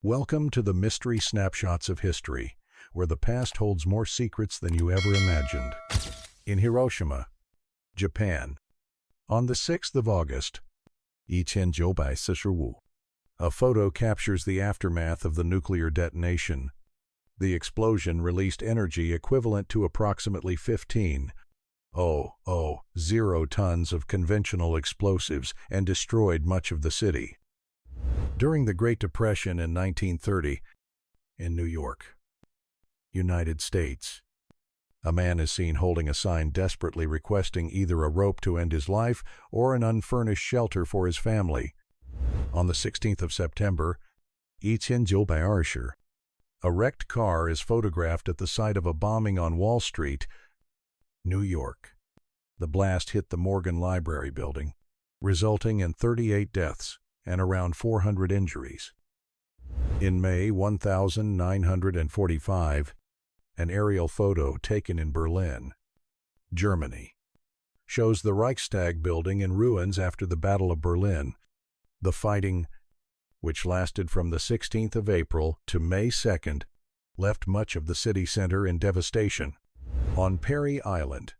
Welcome to the Mystery Snapshots of History, where the past holds more secrets than you ever imagined. In Hiroshima, Japan, on the 6th of August, 1945, a photo captures the aftermath of the nuclear detonation. The explosion released energy equivalent to approximately 15,000 tons of conventional explosives and destroyed much of the city. During the Great Depression in 1930, in New York, United States, a man is seen holding a sign desperately requesting either a rope to end his life or an unfurnished shelter for his family. On the 16th of September, 1945, a wrecked car is photographed at the site of a bombing on Wall Street, New York. The blast hit the Morgan Library building, resulting in 38 deaths and around 400 injuries. In May 1945, an aerial photo taken in Berlin, Germany, shows the Reichstag building in ruins after the Battle of Berlin. The fighting, which lasted from the 16th of April to May 2nd, left much of the city center in devastation. On Perry Island,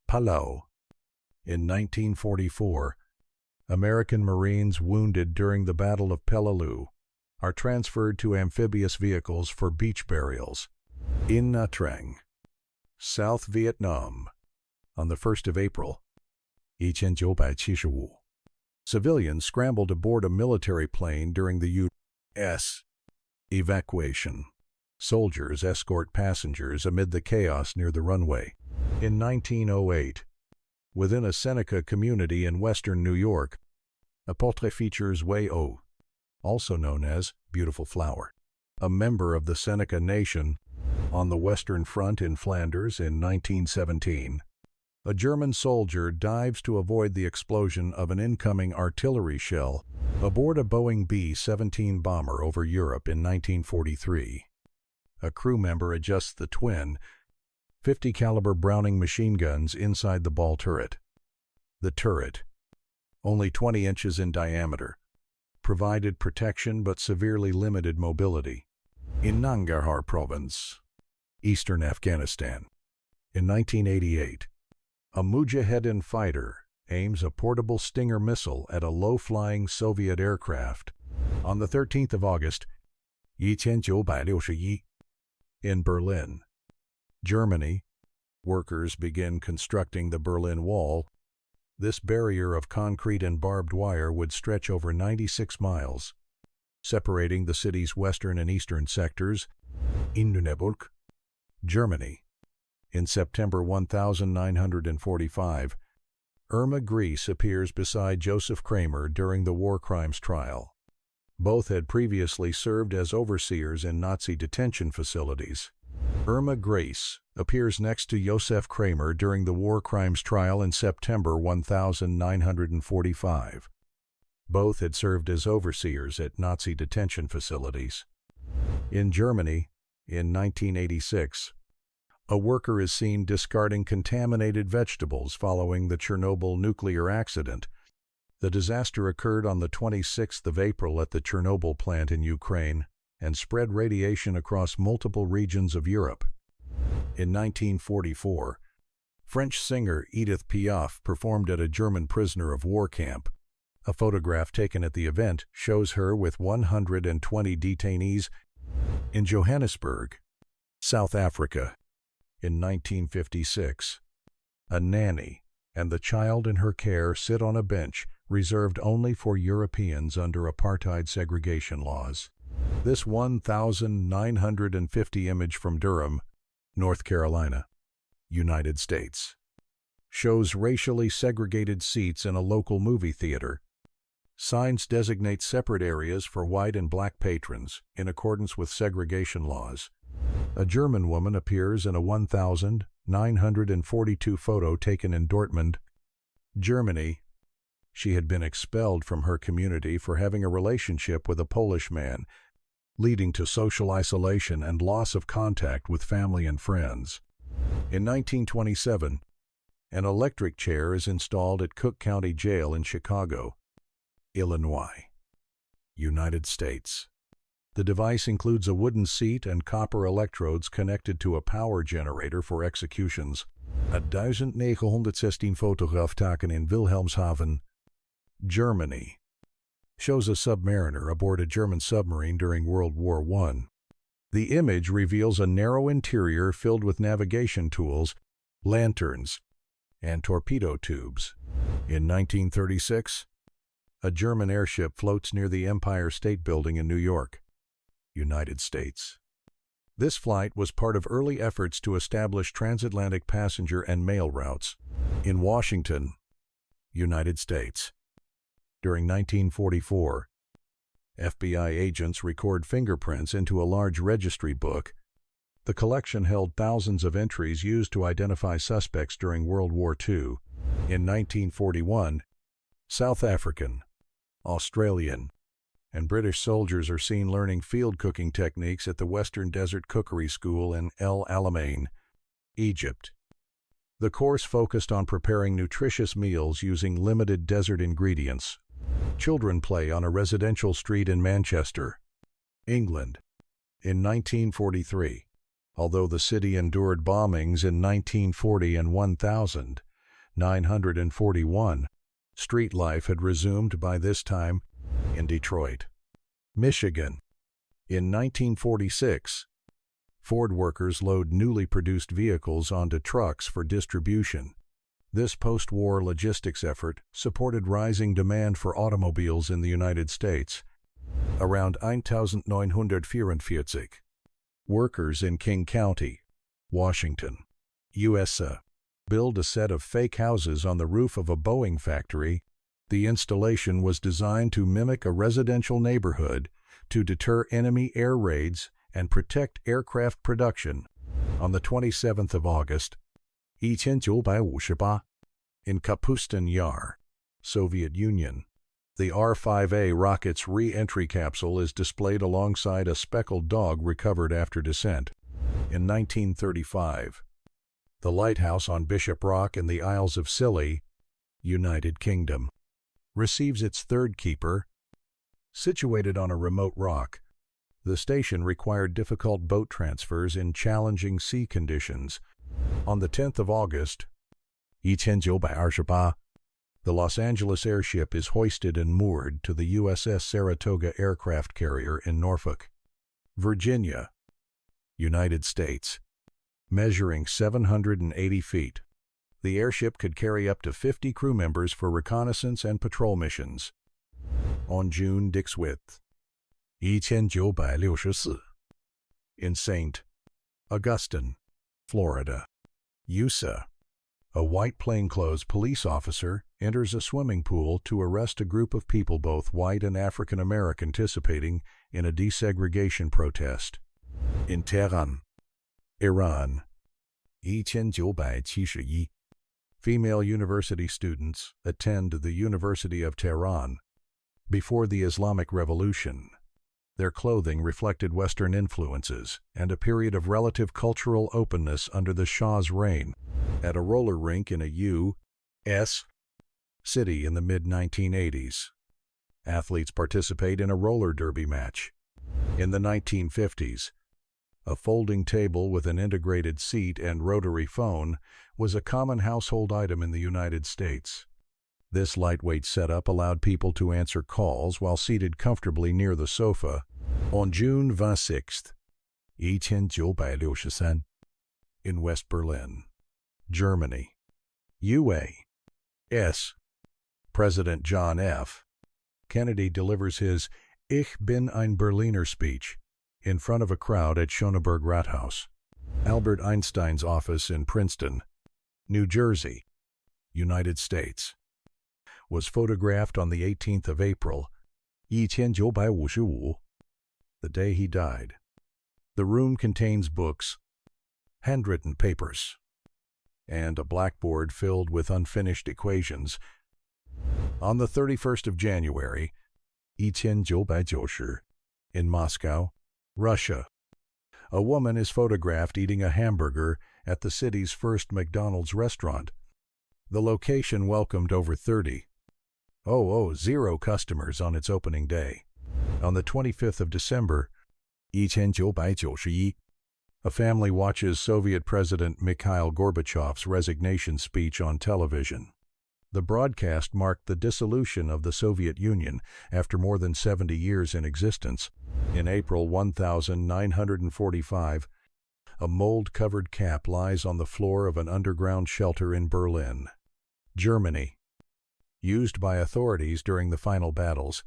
Palau, in 1944, American Marines wounded during the Battle of Peleliu are transferred to amphibious vehicles for beach burials. In Nha Trang, South Vietnam, on the 1st of April, 1975, civilians scrambled aboard a military plane during the U.S. evacuation. Soldiers escort passengers amid the chaos near the runway. In 1908, within a Seneca community in western New York, a portrait features Wei O, also known as Beautiful Flower, a member of the Seneca Nation. On the Western Front in Flanders in 1917, a German soldier dives to avoid the explosion of an incoming artillery shell aboard a Boeing B-17 bomber over Europe in 1943. A crew member adjusts the twin 50 caliber Browning machine guns inside the ball turret. The turret, only 20 inches in diameter, provided protection but severely limited mobility. In Nangarhar Province, eastern Afghanistan, in 1988, a Mujahedin fighter aims a portable Stinger missile at a low-flying Soviet aircraft. On the 13th of August, 1961, in Berlin, Germany, workers begin constructing the Berlin Wall. This barrier of concrete and barbed wire would stretch over 96 miles, separating the city's western and eastern sectors. In Lüneburg, Germany, in September 1945, Irma Gries appears beside Joseph Kramer during the war crimes trial. Both had previously served as overseers in Nazi detention facilities. Irma Gries appears next to Josef Kramer during the war crimes trial in September 1945. Both had served as overseers at Nazi detention facilities. In Germany, in 1986, a worker is seen discarding contaminated vegetables following the Chernobyl nuclear accident. The disaster occurred on the 26th of April at the Chernobyl plant in Ukraine and spread radiation across multiple regions of Europe. In 1944, French singer Edith Piaf performed at a German prisoner of war camp. A photograph taken at the event shows her with 120 detainees. In Johannesburg, South Africa, in 1956, a nanny and the child in her care sit on a bench reserved only for Europeans under apartheid segregation laws. This 1950 image from Durham, North Carolina, United States, shows racially segregated seats in a local movie theater. Signs designate separate areas for white and black patrons in accordance with segregation laws. A German woman appears in a 1942 photo taken in Dortmund, Germany. She had been expelled from her community for having a relationship with a Polish man, leading to social isolation and loss of contact with family and friends. In 1927, an electric chair is installed at Cook County Jail in Chicago, Illinois, United States. The device includes a wooden seat and copper electrodes connected to a power generator for executions. 1916 fotograaftaken in Wilhelmshaven, Germany. Shows a submariner aboard a German submarine during World War I. The image reveals a narrow interior filled with navigation tools, lanterns, and torpedo tubes. In 1936, a German airship floats near the Empire State Building in New York, United States. This flight was part of early efforts to establish transatlantic passenger and mail routes. In Washington, United States. During 1944, FBI agents record fingerprints into a large registry book. The collection held thousands of entries used to identify suspects during World War II. In 1941, South African, Australian, and British soldiers are seen learning field cooking techniques at the Western Desert Cookery School in El Alamein, Egypt. The course focused on preparing nutritious meals using limited desert ingredients. Children play on a residential street in Manchester, England. In 1943, although the city endured bombings in 1940 and 1941, street life had resumed by this time in Detroit, Michigan. In 1946, Ford workers load newly produced vehicles onto trucks for distribution. This post-war logistics effort supported rising demand for automobiles in the United States. Around 1944, workers in King County, Washington, USA, build a set of fake houses on the roof of a Boeing factory. The installation was designed to mimic a residential neighborhood to deter enemy air raids and protect aircraft production. On the 27th of August, 1958, in Kapustin Yar, Soviet Union, the R-5A rocket's re-entry capsule is displayed alongside a speckled dog recovered after descent. In 1935, the lighthouse on Bishop Rock in the Isles of Scilly, United Kingdom, receives its third keeper. Situated on a remote rock, the station required difficult boat transfers in challenging sea conditions. On the 10th of August, 1928, the Los Angeles airship is hoisted and moored to the USS Saratoga aircraft carrier in Norfolk, Virginia, United States. Measuring 780 feet, the airship could carry up to 50 crew members for reconnaissance and patrol missions. On June 6th, 1964, in St. Augustine, Florida, USA, a white plainclothes police officer enters a swimming pool to arrest a group of people, both white and African American, participating in a desegregation protest. In Tehran, Iran, 1971, female university students attend the University of Tehran. Before the Islamic Revolution, their clothing reflected Western influences and a period of relative cultural openness under the Shah's reign. At a roller rink in a U.S. city in the mid-1980s, athletes participate in a roller derby match. In the 1950s, a folding table with an integrated seat and rotary phone was a common household item in the United States. This lightweight setup allowed people to answer calls while seated comfortably near the sofa. On June 26th, 1963, in West Berlin, Germany, U.S., President John F. Kennedy delivers his Ich bin ein Berliner speech in front of a crowd at Schöneberg Rathaus. Albert Einstein's office in Princeton, New Jersey, United States, was photographed on the 18th of April, 1955, the day he died. The room contains books, handwritten papers, and a blackboard filled with unfinished equations. On the 31st of January, 1990, in Moscow, Russia, a woman is photographed eating a hamburger at the city's first McDonald's restaurant. The location welcomed over 30,000 customers on its opening day. On the 25th of December, 1991. A family watches Soviet President Mikhail Gorbachev's resignation speech on television. The broadcast marked the dissolution of the Soviet Union after more than 70 years in existence. In April 1945, a mold-covered cap lies on the floor of an underground shelter in Berlin, Germany. Used by authorities during the final battles,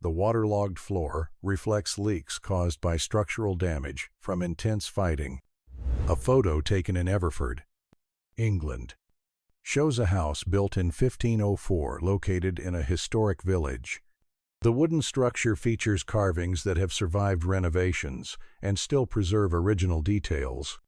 the waterlogged floor reflects leaks caused by structural damage from intense fighting. A photo taken in Everford, England, shows a house built in 1504 located in a historic village. The wooden structure features carvings that have survived renovations and still preserve original details.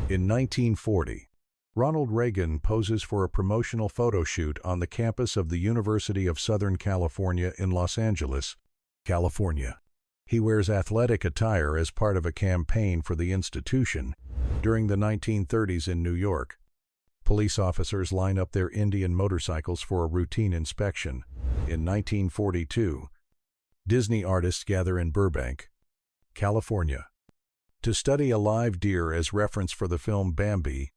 In 1940, Ronald Reagan poses for a promotional photo shoot on the campus of the University of Southern California in Los Angeles, California. He wears athletic attire as part of a campaign for the institution. During the 1930s in New York, police officers line up their Indian motorcycles for a routine inspection. In 1942, Disney artists gather in Burbank, California, to study a live deer as reference for the film Bambi.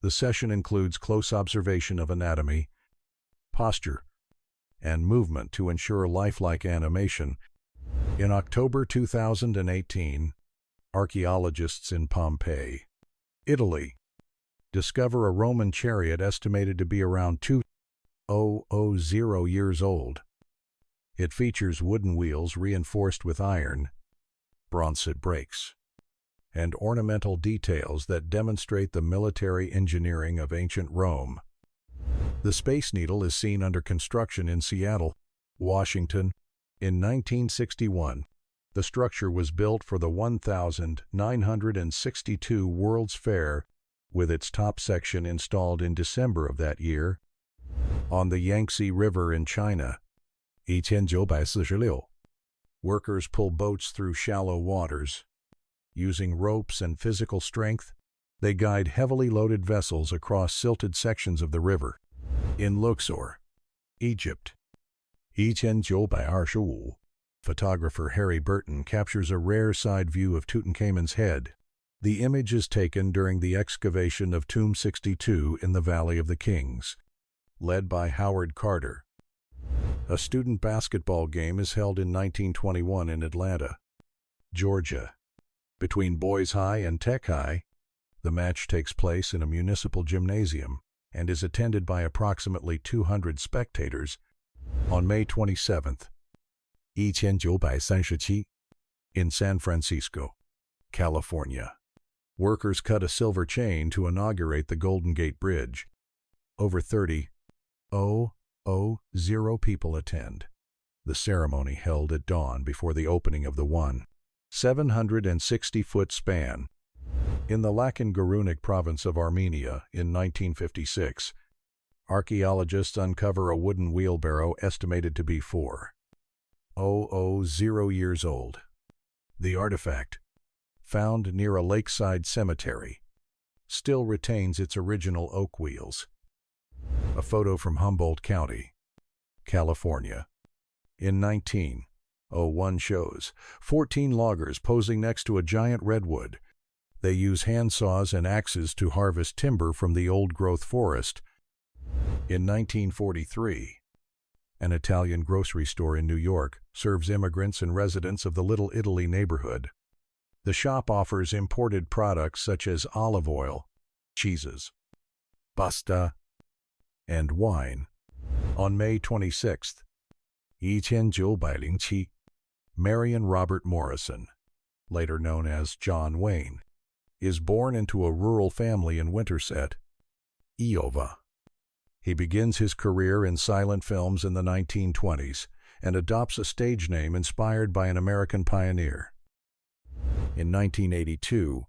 The session includes close observation of anatomy, posture, and movement to ensure lifelike animation. In October 2018, archaeologists in Pompeii, Italy, discover a Roman chariot estimated to be around 2,000 years old. It features wooden wheels reinforced with iron, bronze brakes, and ornamental details that demonstrate the military engineering of ancient Rome. The Space Needle is seen under construction in Seattle, Washington. In 1961, the structure was built for the 1962 World's Fair, with its top section installed in December of that year. On the Yangtze River in China, 1946, workers pull boats through shallow waters. Using ropes and physical strength, they guide heavily loaded vessels across silted sections of the river. In Luxor, Egypt, 1925, photographer Harry Burton captures a rare side view of Tutankhamun's head. The image is taken during the excavation of Tomb 62 in the Valley of the Kings, led by Howard Carter. A student basketball game is held in 1921 in Atlanta, Georgia, between Boys High and Tech High. The match takes place in a municipal gymnasium and is attended by approximately 200 spectators. On May 27, 1937, in San Francisco, California, workers cut a silver chain to inaugurate the Golden Gate Bridge. Over 30,000 people attend. The ceremony held at dawn before the opening of the 760-foot span. In the Lakin-Garunik province of Armenia in 1956, archaeologists uncover a wooden wheelbarrow estimated to be 4,000 years old. The artifact, found near a lakeside cemetery, still retains its original oak wheels. A photo from Humboldt County, California, in 1901 shows 14 loggers posing next to a giant redwood. They use handsaws and axes to harvest timber from the old-growth forest. In 1943, an Italian grocery store in New York serves immigrants and residents of the Little Italy neighborhood. The shop offers imported products such as olive oil, cheeses, pasta, and wine. On May 26, 1907, Marion Robert Morrison, later known as John Wayne, is born into a rural family in Winterset, Iowa. He begins his career in silent films in the 1920s and adopts a stage name inspired by an American pioneer. In 1982,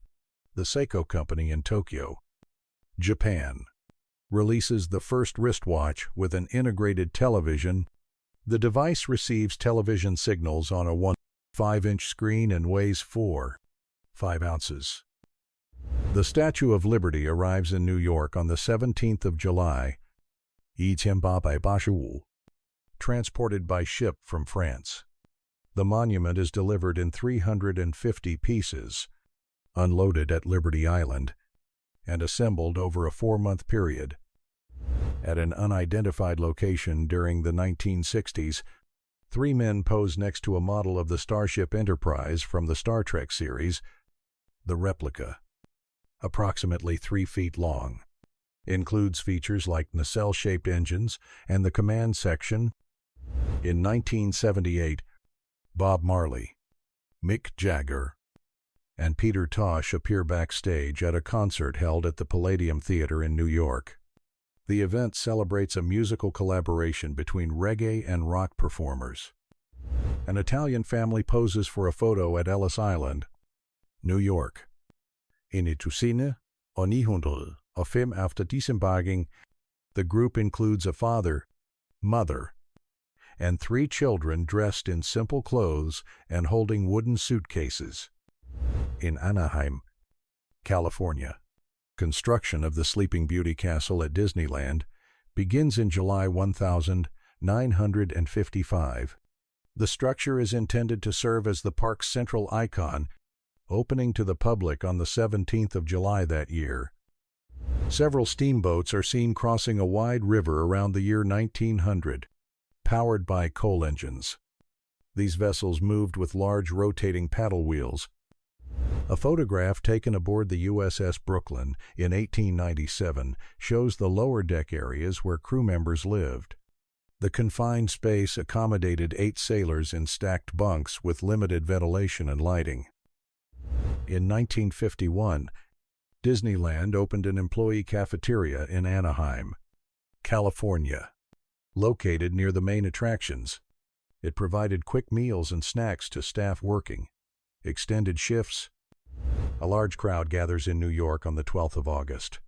the Seiko Company in Tokyo, Japan, releases the first wristwatch with an integrated television. The device receives television signals on a 1.5-inch screen and weighs 4.5 ounces. The Statue of Liberty arrives in New York on the 17th of July, 1925, transported by ship from France. The monument is delivered in 350 pieces, unloaded at Liberty Island, and assembled over a 4-month period. At an unidentified location during the 1960s, 3 men pose next to a model of the Starship Enterprise from the Star Trek series, the replica, approximately 3 feet long. Includes features like nacelle-shaped engines and the command section. In 1978, Bob Marley, Mick Jagger, and Peter Tosh appear backstage at a concert held at the Palladium Theater in New York. The event celebrates a musical collaboration between reggae and rock performers. An Italian family poses for a photo at Ellis Island, New York. In Hiroshima, Untold, a film after disembarking, the group includes a father, mother, and 3 children dressed in simple clothes and holding wooden suitcases. In Anaheim, California, construction of the Sleeping Beauty Castle at Disneyland begins in July 1955. The structure is intended to serve as the park's central icon, opening to the public on the 17th of July that year. Several steamboats are seen crossing a wide river around the year 1900, powered by coal engines. These vessels moved with large rotating paddle wheels. A photograph taken aboard the USS Brooklyn in 1897 shows the lower deck areas where crew members lived. The confined space accommodated 8 sailors in stacked bunks with limited ventilation and lighting. In 1951, Disneyland opened an employee cafeteria in Anaheim, California, located near the main attractions. It provided quick meals and snacks to staff working. Extended shifts. A large crowd gathers in New York on the 12th of August,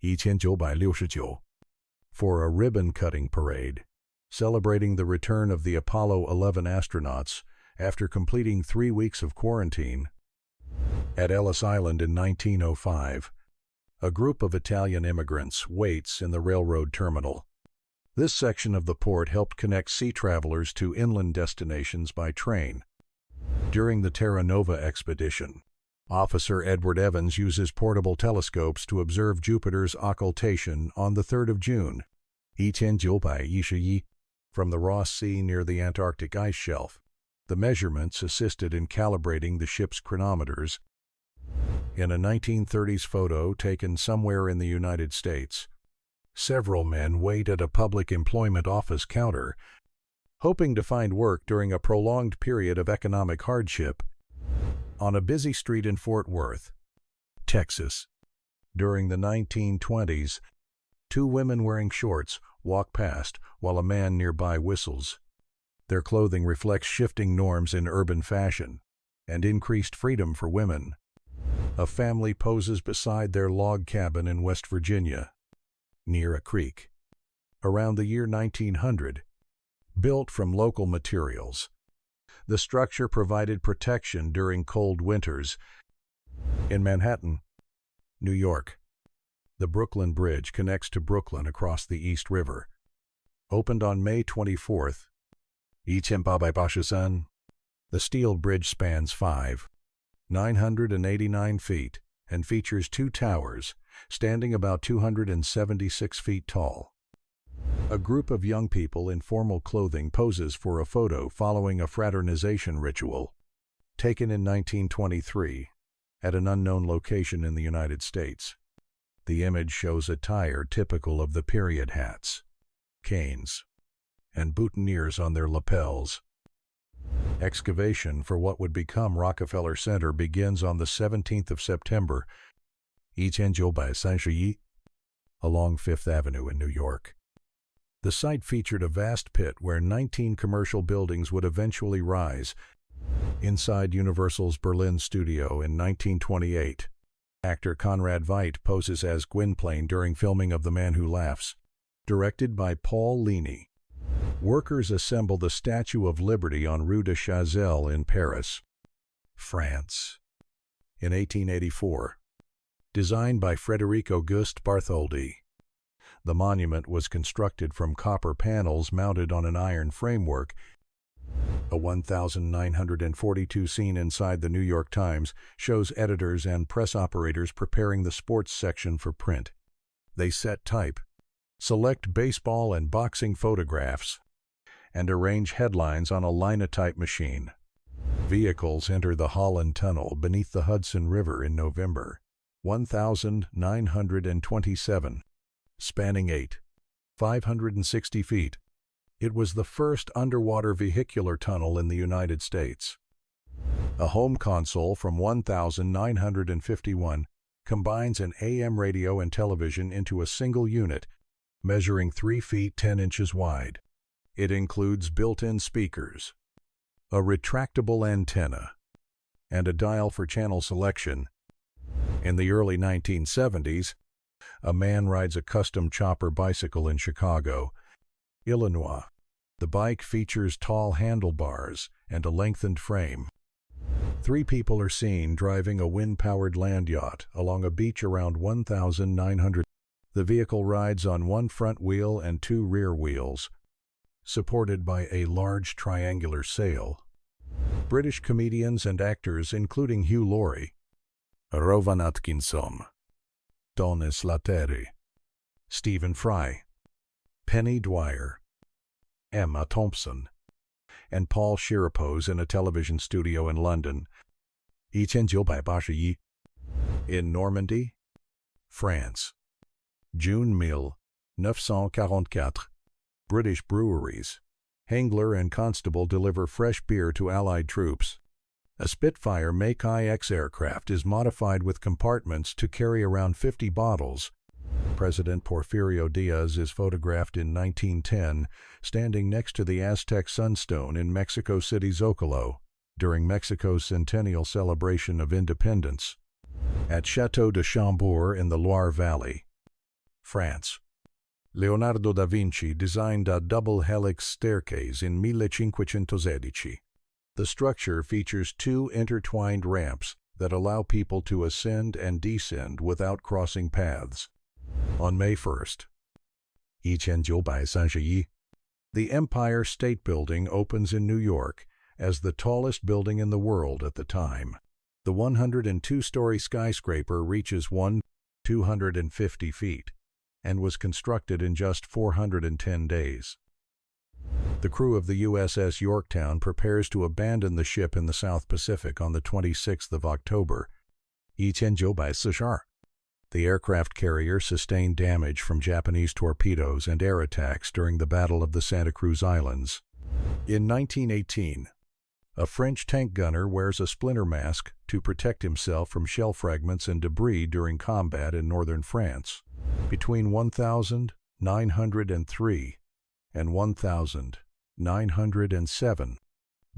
1969, for a ribbon-cutting parade, celebrating the return of the Apollo 11 astronauts after completing 3 weeks of quarantine. At Ellis Island in 1905, a group of Italian immigrants waits in the railroad terminal. This section of the port helped connect sea travelers to inland destinations by train. During the Terra Nova expedition, Officer Edward Evans uses portable telescopes to observe Jupiter's occultation on the 3rd of June, 1911, from the Ross Sea near the Antarctic ice shelf. The measurements assisted in calibrating the ship's chronometers. In a 1930s photo taken somewhere in the United States, several men wait at a public employment office counter, hoping to find work during a prolonged period of economic hardship. On a busy street in Fort Worth, Texas, during the 1920s, 2 women wearing shorts walk past while a man nearby whistles. Their clothing reflects shifting norms in urban fashion and increased freedom for women. A family poses beside their log cabin in West Virginia, near a creek. Around the year 1900, built from local materials, the structure provided protection during cold winters. In Manhattan, New York, the Brooklyn Bridge connects to Brooklyn across the East River. Opened on May 24, 1900, the steel bridge spans 989 feet and features 2 towers, standing about 276 feet tall. A group of young people in formal clothing poses for a photo following a fraternization ritual, taken in 1923, at an unknown location in the United States. The image shows attire typical of the period: hats, canes, and boutonnieres on their lapels. Excavation for what would become Rockefeller Center begins on the 17th of September, 1900, along Fifth Avenue in New York. The site featured a vast pit where 19 commercial buildings would eventually rise. Inside Universal's Berlin studio in 1928, actor Conrad Veidt poses as Gwynplaine during filming of The Man Who Laughs, directed by Paul Leany. Workers assemble the Statue of Liberty on Rue de Chazelle in Paris, France. In 1884, designed by Frédéric Auguste Bartholdi, the monument was constructed from copper panels mounted on an iron framework. A 1942 scene inside the New York Times shows editors and press operators preparing the sports section for print. They set type, select baseball and boxing photographs, and arrange headlines on a linotype machine. Vehicles enter the Holland Tunnel beneath the Hudson River in November 1927, spanning 560 feet. It was the first underwater vehicular tunnel in the United States. A home console from 1951 combines an AM radio and television into a single unit, measuring 3 feet 10 inches wide. It includes built-in speakers, a retractable antenna, and a dial for channel selection. In the early 1970s, a man rides a custom chopper bicycle in Chicago, Illinois. The bike features tall handlebars and a lengthened frame. 3 people are seen driving a wind-powered land yacht along a beach around 1,900. The vehicle rides on 1 front wheel and 2 rear wheels, supported by a large triangular sail. British comedians and actors including Hugh Laurie, Rowan Atkinson, Donis Letteri, Stephen Fry, Penny Dwyer, Emma Thompson, and Paul Shearer pose in a television studio in London. 1981. In Normandy, France. June 1944. British breweries, Hengler and Constable deliver fresh beer to Allied troops. A Spitfire Make IX aircraft is modified with compartments to carry around 50 bottles. President Porfirio Diaz is photographed in 1910 standing next to the Aztec Sunstone in Mexico City Zocalo during Mexico's centennial celebration of independence. At Château de Chambord in the Loire Valley, France. Leonardo da Vinci designed a double helix staircase in 1516. The structure features 2 intertwined ramps that allow people to ascend and descend without crossing paths. On May 1st, 1931, the Empire State Building opens in New York as the tallest building in the world at the time. The 102-story skyscraper reaches 250 feet and was constructed in just 410 days. The crew of the USS Yorktown prepares to abandon the ship in the South Pacific on the 26th of October. 1942. The aircraft carrier sustained damage from Japanese torpedoes and air attacks during the Battle of the Santa Cruz Islands. In 1918, a French tank gunner wears a splinter mask to protect himself from shell fragments and debris during combat in northern France. Between 1903 and 1907,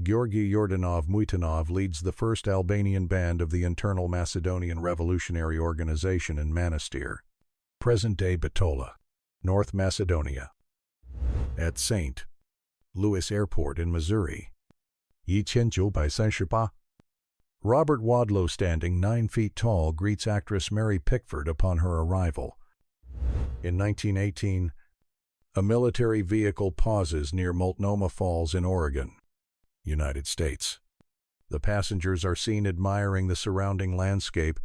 Georgy Yordanov Muitanov leads the first Albanian band of the Internal Macedonian Revolutionary Organization in Manastir, present-day Bitola, North Macedonia. At St. Louis Airport in Missouri, 1938. Robert Wadlow, standing 9 feet tall, greets actress Mary Pickford upon her arrival. In 1918, a military vehicle pauses near Multnomah Falls in Oregon, United States. The passengers are seen admiring the surrounding landscape